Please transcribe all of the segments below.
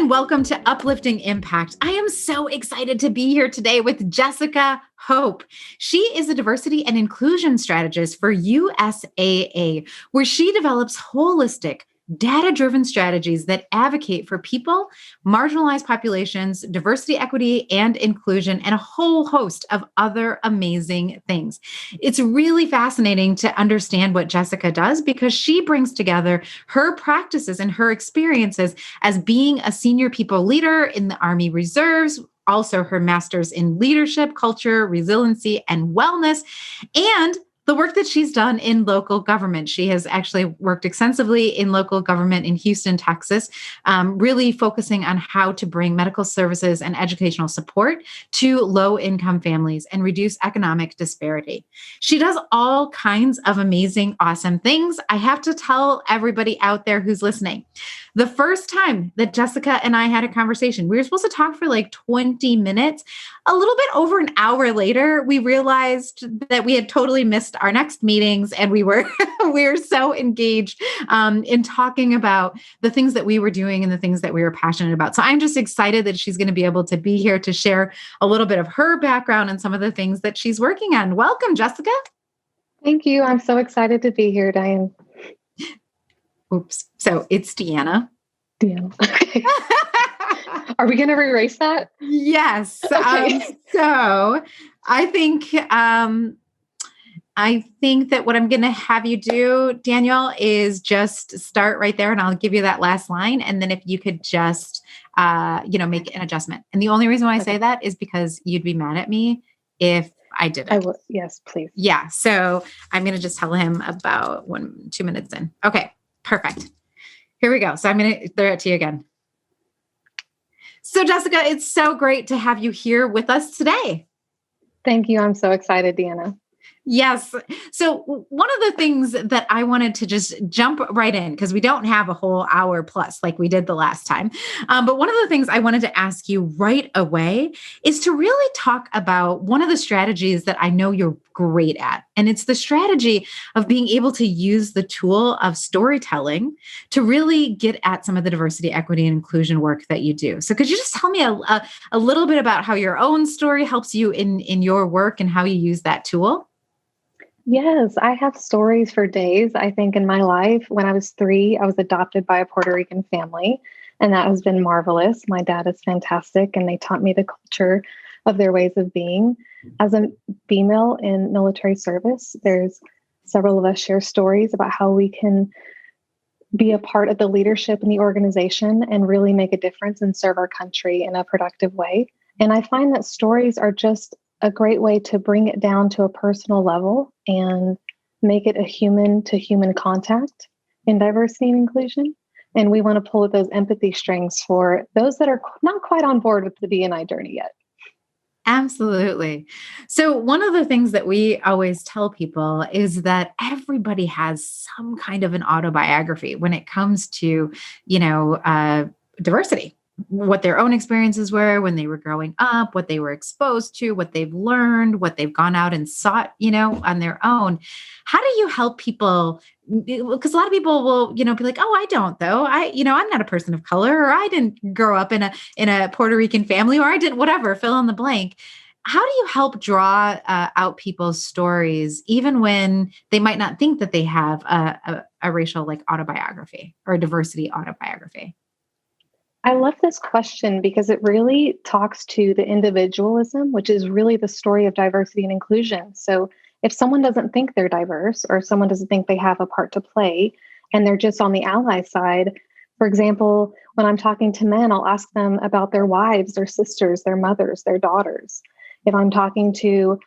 and welcome to Uplifting Impact. I am so excited to be here today with Jessica Hope. She is a diversity and inclusion strategist for USAA, where she develops holistic, data-driven strategies that advocate for people, marginalized populations, diversity, equity, and inclusion, and a whole host of other amazing things. It's really fascinating to understand what Jessica does because she brings together her practices and her experiences as being a senior people leader in the Army Reserves, also her master's in leadership, culture, resiliency, and wellness, and the work that she's done in local government. She has actually worked extensively in local government in Houston, Texas, really focusing on how to bring medical services and educational support to low-income families and reduce economic disparity. She does all kinds of amazing, awesome things. I have to tell everybody out there who's listening, the first time that Jessica and I had a conversation, we were supposed to talk for like 20 minutes. A little bit over an hour later, we realized that we had totally missed our next meetings, and we were so engaged in talking about the things that we were doing and the things that we were passionate about. So I'm just excited that she's going to be able to be here to share a little bit of her background and some of the things that she's working on. Welcome, Jessica. Thank you. I'm so excited to be here, Diane. Oops. So it's Deanna. Deanna. Okay. Are we going to erase that? Yes. Okay. So I think that what I'm going to have you do, Daniel, is just start right there, and I'll give you that last line. And then if you could just, make an adjustment. And the only reason why I say that is because you'd be mad at me if I did it. I will. Yes, please. Yeah. So I'm going to just tell him about 2 minutes in. Okay. Perfect. Here we go. So I'm going to throw it to you again. So Jessica, it's so great to have you here with us today. Thank you. I'm so excited, Deanna. Yes. So one of the things that I wanted to just jump right in, because we don't have a whole hour plus like we did the last time. But one of the things I wanted to ask you right away is to really talk about one of the strategies that I know you're great at. And it's the strategy of being able to use the tool of storytelling to really get at some of the diversity, equity, and inclusion work that you do. So could you just tell me a little bit about how your own story helps you in your work and how you use that tool? Yes, I have stories for days. I think in my life, when I was 3, I was adopted by a Puerto Rican family, and that has been marvelous. My dad is fantastic, and they taught me the culture of their ways of being. As a female in military service, there's several of us share stories about how we can be a part of the leadership in the organization and really make a difference and serve our country in a productive way. And I find that stories are just a great way to bring it down to a personal level and make it a human to human contact in diversity and inclusion. And we want to pull at those empathy strings for those that are not quite on board with the D&I journey yet. Absolutely. So one of the things that we always tell people is that everybody has some kind of an autobiography when it comes to, diversity. What their own experiences were when they were growing up, what they were exposed to, what they've learned, what they've gone out and sought, on their own. How do you help people? Because a lot of people will, be like, oh, I don't though. I'm not a person of color, or I didn't grow up in a Puerto Rican family, or I didn't, whatever, fill in the blank. How do you help draw out people's stories, even when they might not think that they have a racial autobiography or a diversity autobiography? I love this question because it really talks to the individualism, which is really the story of diversity and inclusion. So if someone doesn't think they're diverse, or someone doesn't think they have a part to play, and they're just on the ally side, for example, when I'm talking to men, I'll ask them about their wives, their sisters, their mothers, their daughters. If I'm talking to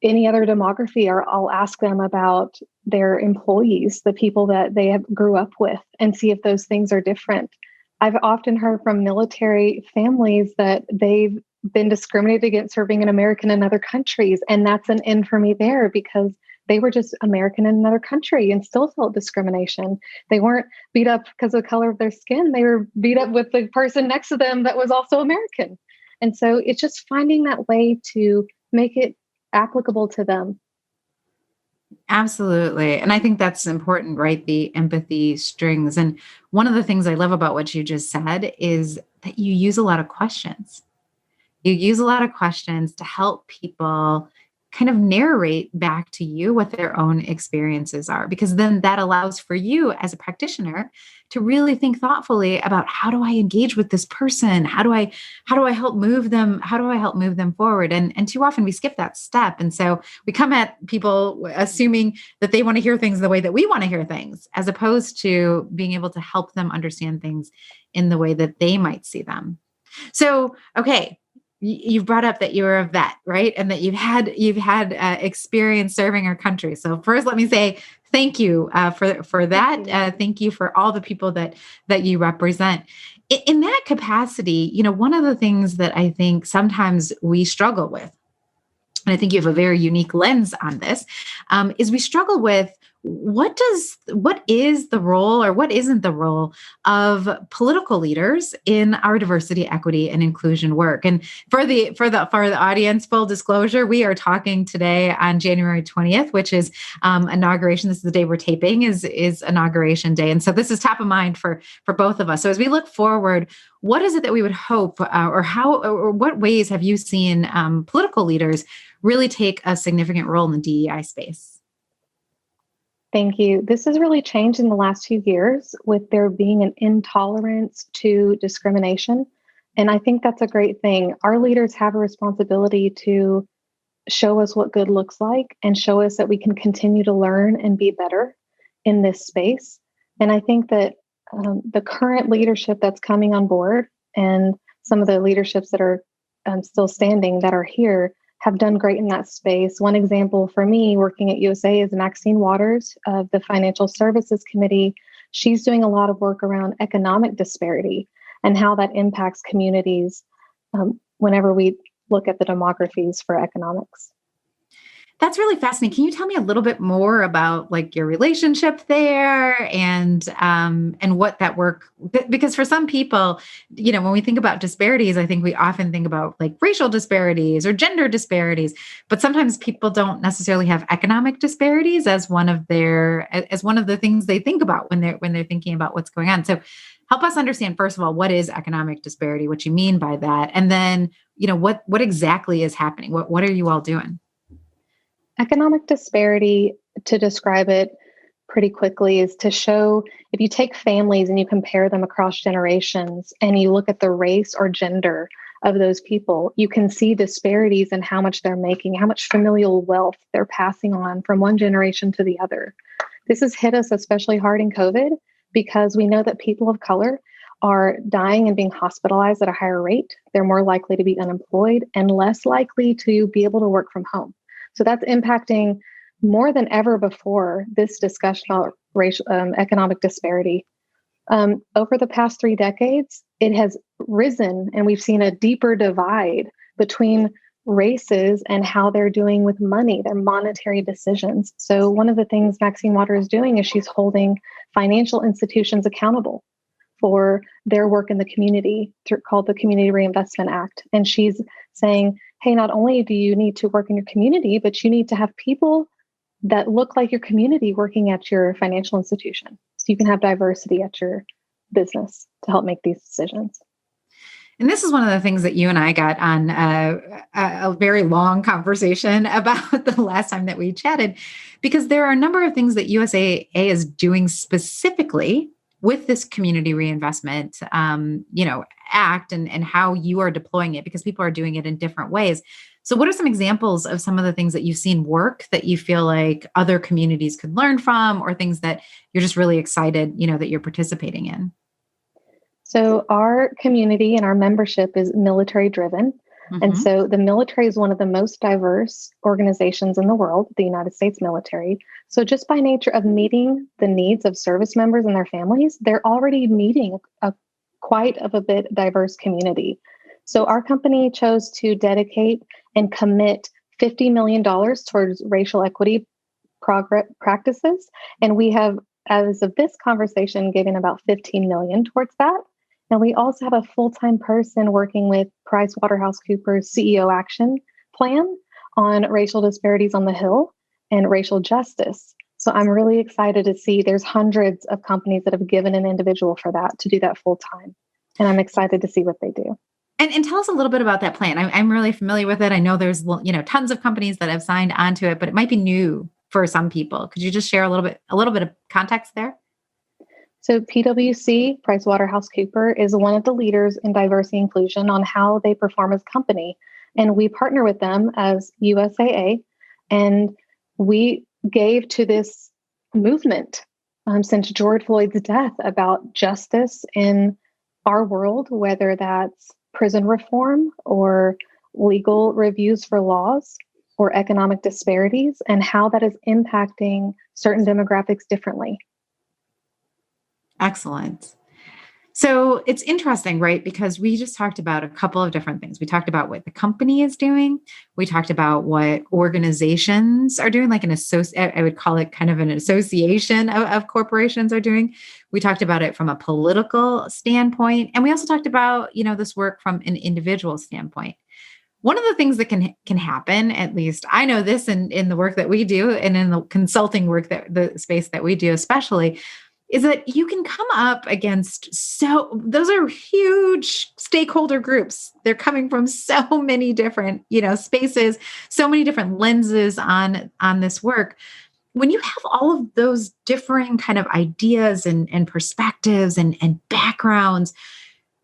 any other demography, or I'll ask them about their employees, the people that they grew up with, and see if those things are different. I've often heard from military families that they've been discriminated against for being an American in other countries. And that's an in for me there, because they were just American in another country and still felt discrimination. They weren't beat up because of the color of their skin. They were beat up with the person next to them that was also American. And so it's just finding that way to make it applicable to them. Absolutely. And I think that's important, right? The empathy strings. And one of the things I love about what you just said is that you use a lot of questions. You use a lot of questions to help people kind of narrate back to you what their own experiences are, because then that allows for you as a practitioner to really think thoughtfully about, how do I engage with this person? How do I help move them? How do I help move them forward? And too often we skip that step. And so we come at people assuming that they want to hear things the way that we want to hear things, as opposed to being able to help them understand things in the way that they might see them. So, okay, you've brought up that you were a vet, right? And that you've had experience serving our country. So first, let me say thank you for that. Thank you. Thank you for all the people that you represent. In that capacity, one of the things that I think sometimes we struggle with, and I think you have a very unique lens on this, is we struggle with what is the role, or what isn't the role of political leaders in our diversity, equity, and inclusion work. And for the audience, full disclosure, we are talking today on January 20th, which is inauguration. This is the day we're taping, is inauguration day, and so this is top of mind for both of us. So as we look forward, what is it that we would hope, or what ways have you seen political leaders really take a significant role in the DEI space? Thank you. This has really changed in the last few years with there being an intolerance to discrimination. And I think that's a great thing. Our leaders have a responsibility to show us what good looks like and show us that we can continue to learn and be better in this space. And I think that the current leadership that's coming on board, and some of the leaderships that are still standing that are here, have done great in that space. One example for me working at USAA is Maxine Waters of the Financial Services Committee. She's doing a lot of work around economic disparity and how that impacts communities whenever we look at the demographies for economics. That's really fascinating. Can you tell me a little bit more about like your relationship there, and what that work? Because for some people, when we think about disparities, I think we often think about like racial disparities or gender disparities, but sometimes people don't necessarily have economic disparities as one of the things they think about when they're thinking about what's going on. So help us understand, first of all, what is economic disparity, what you mean by that, and then what exactly is happening. What are you all doing? Economic disparity, to describe it pretty quickly, is to show if you take families and you compare them across generations and you look at the race or gender of those people, you can see disparities in how much they're making, how much familial wealth they're passing on from one generation to the other. This has hit us especially hard in COVID because we know that people of color are dying and being hospitalized at a higher rate. They're more likely to be unemployed and less likely to be able to work from home. So that's impacting more than ever before this discussion about racial economic disparity. Over the past 3 decades, it has risen, and we've seen a deeper divide between races and how they're doing with money, their monetary decisions. So one of the things Maxine Water is doing is she's holding financial institutions accountable for their work in the community called the Community Reinvestment Act. And she's saying, hey, not only do you need to work in your community, but you need to have people that look like your community working at your financial institution. So you can have diversity at your business to help make these decisions. And this is one of the things that you and I got on a very long conversation about the last time that we chatted, because there are a number of things that USAA is doing specifically with this Community Reinvestment Act, and how you are deploying it, because people are doing it in different ways. So what are some examples of some of the things that you've seen work that you feel like other communities could learn from, or things that you're just really excited, that you're participating in? So our community and our membership is military driven. And so the military is one of the most diverse organizations in the world, the United States military. So just by nature of meeting the needs of service members and their families, they're already meeting quite of a bit diverse community. So our company chose to dedicate and commit $50 million towards racial equity practices. And we have, as of this conversation, given about $15 million towards that. And we also have a full-time person working with PricewaterhouseCoopers CEO Action Plan on racial disparities on the Hill. and racial justice. So I'm really excited to see there's hundreds of companies that have given an individual for that to do that full time. And I'm excited to see what they do. And tell us a little bit about that plan. I'm really familiar with it. I know there's, tons of companies that have signed onto it, but it might be new for some people. Could you just share a little bit of context there? So PwC, PricewaterhouseCoopers, is one of the leaders in diversity inclusion on how they perform as a company. And we partner with them as USAA. And we gave to this movement since George Floyd's death about justice in our world, whether that's prison reform or legal reviews for laws or economic disparities, and how that is impacting certain demographics differently. Excellent. So it's interesting, right? Because we just talked about a couple of different things. We talked about what the company is doing. We talked about what organizations are doing, like I would call it kind of an association of corporations are doing. We talked about it from a political standpoint. And we also talked about, this work from an individual standpoint. One of the things that can happen, at least I know this in the work that we do and in the consulting work, that the space that we do especially, is that you can come up against those are huge stakeholder groups. They're coming from so many different, spaces, so many different lenses on this work. When you have all of those differing kind of ideas and perspectives and backgrounds,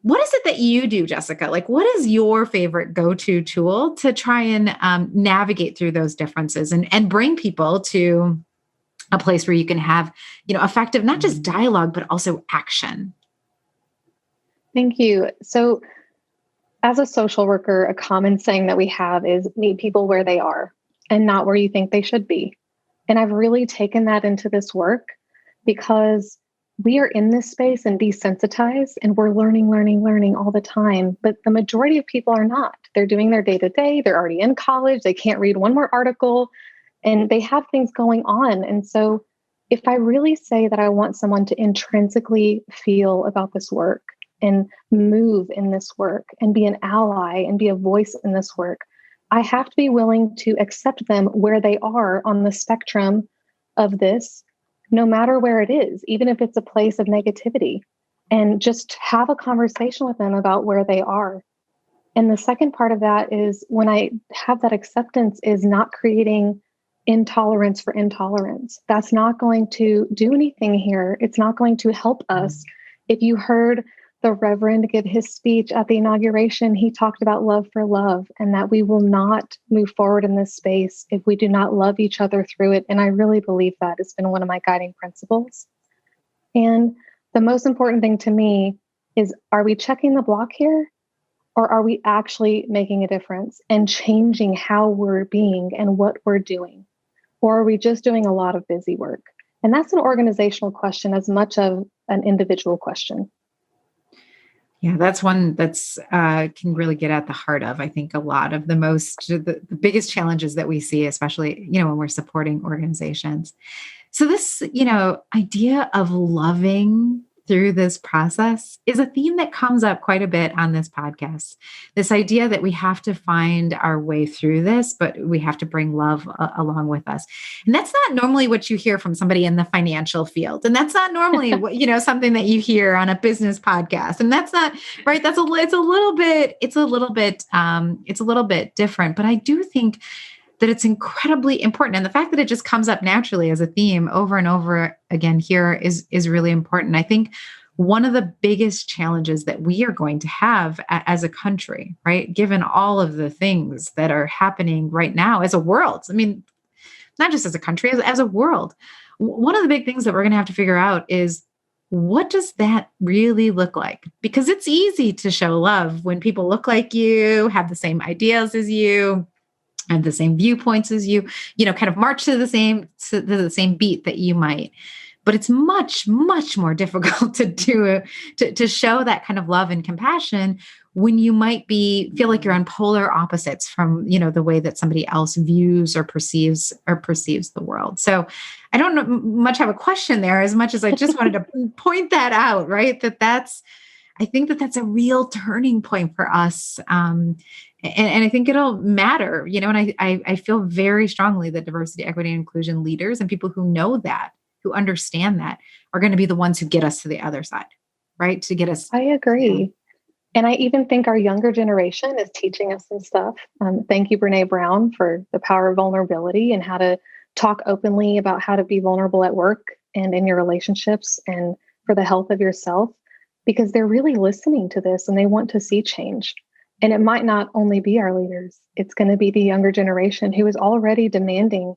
what is it that you do, Jessica? Like, what is your favorite go-to tool to try and navigate through those differences and bring people to a place where you can have, effective, not just dialogue, but also action? Thank you. So as a social worker, a common saying that we have is meet people where they are and not where you think they should be. And I've really taken that into this work because we are in this space and desensitized and we're learning all the time. But the majority of people are not. They're doing their day-to-day. They're already in college. They can't read one more article. And they have things going on. And so if I really say that I want someone to intrinsically feel about this work and move in this work and be an ally and be a voice in this work, I have to be willing to accept them where they are on the spectrum of this, no matter where it is, even if it's a place of negativity, and just have a conversation with them about where they are. And the second part of that is when I have that acceptance is not creating intolerance for intolerance. That's not going to do anything here. It's not going to help us. If you heard the Reverend give his speech at the inauguration, he talked about love for love and that we will not move forward in this space if we do not love each other through it. And I really believe that has been one of my guiding principles. And the most important thing to me is, are we checking the block here? Or are we actually making a difference and changing how we're being and what we're doing? Or are we just doing a lot of busy work? And that's an organizational question as much of an individual question. Yeah, that's one that's can really get at the heart of, I think, a lot of the biggest challenges that we see, especially, when we're supporting organizations. So this, idea of loving through this process is a theme that comes up quite a bit on this podcast. This idea that we have to find our way through this, but we have to bring love along with us. And that's not normally what you hear from somebody in the financial field. And that's not normally what, something that you hear on a business podcast. And that's not right. It's a little bit different, but I do think that it's incredibly important. And the fact that it just comes up naturally as a theme over and over again here is really important. I think one of the biggest challenges that we are going to have as a country, right, given all of the things that are happening right now as a world, I mean, not just as a country, as a world, one of the big things that we're going to have to figure out is, what does that really look like? Because it's easy to show love when people look like you, have the same ideas as you, have the same viewpoints as you, kind of march to the same beat that you might. But it's much, much more difficult to do to show that kind of love and compassion when you might feel like you're on polar opposites from, the way that somebody else views or perceives the world. So I don't much have a question there as much as I just wanted to point that out, right? I think that that's a real turning point for us And I think it'll matter, and I feel very strongly that diversity, equity, and inclusion leaders and people who know that, who understand that, are going to be the ones who get us to the other side, right? To get us I to, agree. And I even think our younger generation is teaching us some stuff. Thank you, Brene Brown, for the power of vulnerability and how to talk openly about how to be vulnerable at work and in your relationships and for the health of yourself, because they're really listening to this and they want to see change. And it might not only be our leaders, it's going to be the younger generation who is already demanding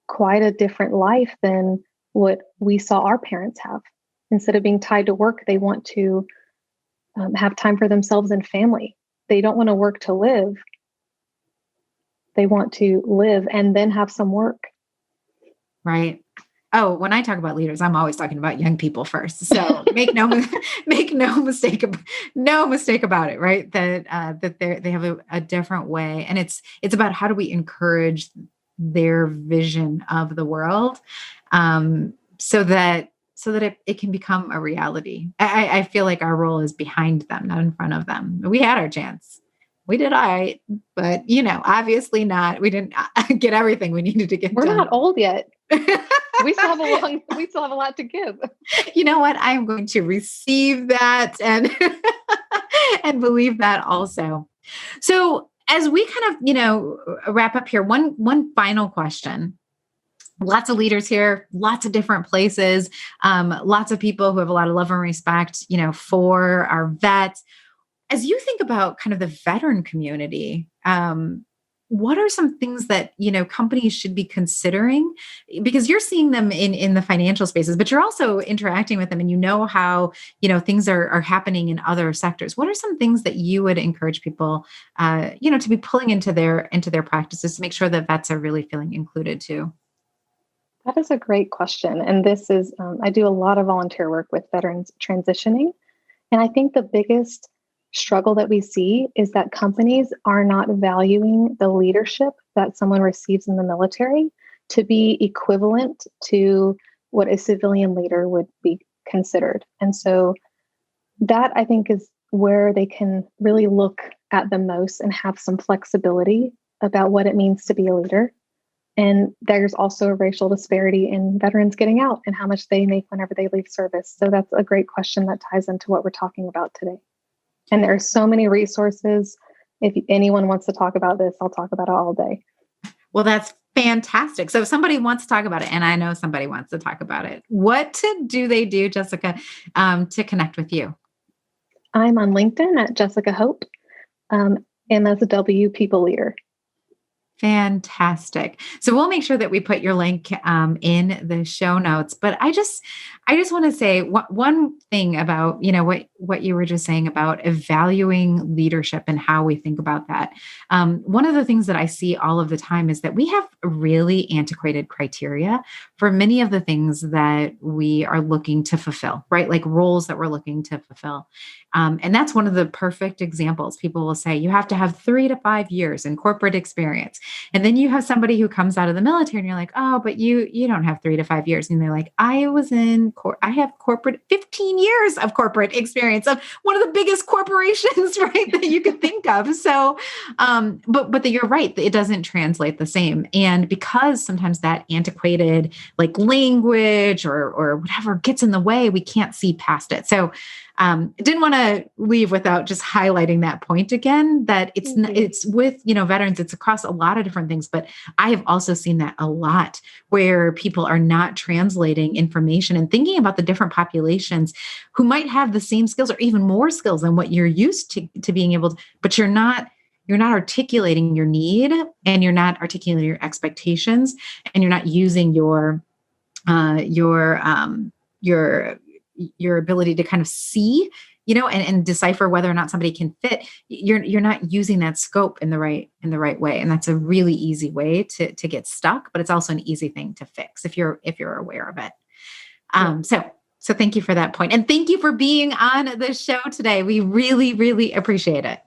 quite a different life than what we saw our parents have. Instead of being tied to work, they want to have time for themselves and family. They don't want to work to live. They want to live and then have some work. right. Oh, when I talk about leaders, I'm always talking about young people first. So make no make no mistake about it, right? That they have a different way, and it's about how do we encourage their vision of the world, so that it can become a reality. I feel like our role is behind them, not in front of them. We had our chance. We did all right, but obviously not. We didn't get everything we needed to get We're done. not old yet. We still have a lot to give. You know what? I'm going to receive that and and believe that also. So as we kind of, wrap up here, one final question. Lots of leaders here, lots of different places, lots of people who have a lot of love and respect, for our vets. As you think about kind of the veteran community, what are some things that companies should be considering? Because you're seeing them in the financial spaces, but you're also interacting with them, and how things are happening in other sectors. What are some things that you would encourage people, to be pulling into their practices to make sure that vets are really feeling included too? That is a great question. And this is, I do a lot of volunteer work with veterans transitioning. And I think the biggest struggle that we see is that companies are not valuing the leadership that someone receives in the military to be equivalent to what a civilian leader would be considered. And so that, I think, is where they can really look at the most and have some flexibility about what it means to be a leader. And there's also a racial disparity in veterans getting out and how much they make whenever they leave service. So that's a great question that ties into what we're talking about today. And there are so many resources. If anyone wants to talk about this, I'll talk about it all day. Well, that's fantastic. So if somebody wants to talk about it, and I know somebody wants to talk about it, what do they do, Jessica, to connect with you? I'm on LinkedIn at Jessica Hope, and that's a W People Leader. Fantastic. So we'll make sure that we put your link in the show notes. But I just want to say one thing about what you were just saying about evaluating leadership and how we think about that. One of the things that I see all of the time is that we have really antiquated criteria for many of the things that we are looking to fulfill, right? Like roles that we're looking to fulfill. And that's one of the perfect examples. People will say you have to have 3 to 5 years in corporate experience. And then you have somebody who comes out of the military and you're like, oh, but you don't have 3 to 5 years. And they're like, I have corporate 15 years of corporate experience of one of the biggest corporations, right, that you could think of. So, but you're right, it doesn't translate the same. And because sometimes that antiquated like language or whatever gets in the way, we can't see past it. So didn't want to leave without just highlighting that point again, that it's with, veterans, it's across a lot of different things, but I have also seen that a lot where people are not translating information and thinking about the different populations who might have the same skills or even more skills than what you're used to being able to, but you're not articulating your need, and you're not articulating your expectations, and you're not using your ability to kind of see, and decipher whether or not somebody can fit. You're not using that scope in the right way. And that's a really easy way to get stuck, but it's also an easy thing to fix if you're aware of it. So thank you for that point. And thank you for being on the show today. We really, really appreciate it.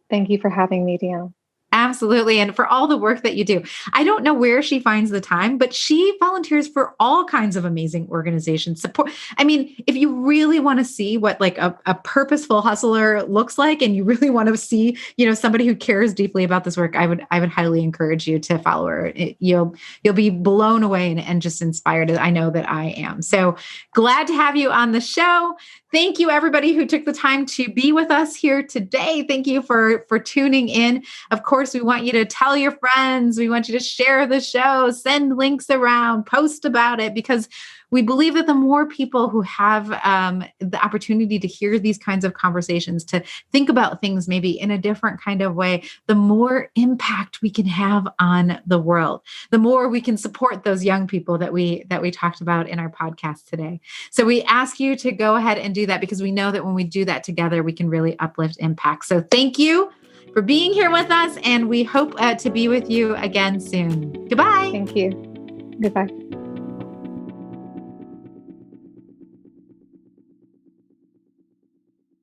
Thank you for having me, Deanna. Absolutely. And for all the work that you do. I don't know where she finds the time, but she volunteers for all kinds of amazing organizations. Support. I mean, if you really want to see what like a purposeful hustler looks like, and you really want to see, somebody who cares deeply about this work, I would highly encourage you to follow her. You'll be blown away and just inspired. I know that I am. So glad to have you on the show. Thank you, everybody who took the time to be with us here today. Thank you for tuning in. Of course, we want you to tell your friends. We want you to share the show, send links around, post about it, because we believe that the more people who have the opportunity to hear these kinds of conversations, to think about things maybe in a different kind of way, the more impact we can have on the world, the more we can support those young people that we talked about in our podcast today. So we ask you to go ahead and do that, because we know that when we do that together, we can really uplift impact. So thank you for being here with us, and we hope to be with you again soon. Goodbye. Thank you. Goodbye.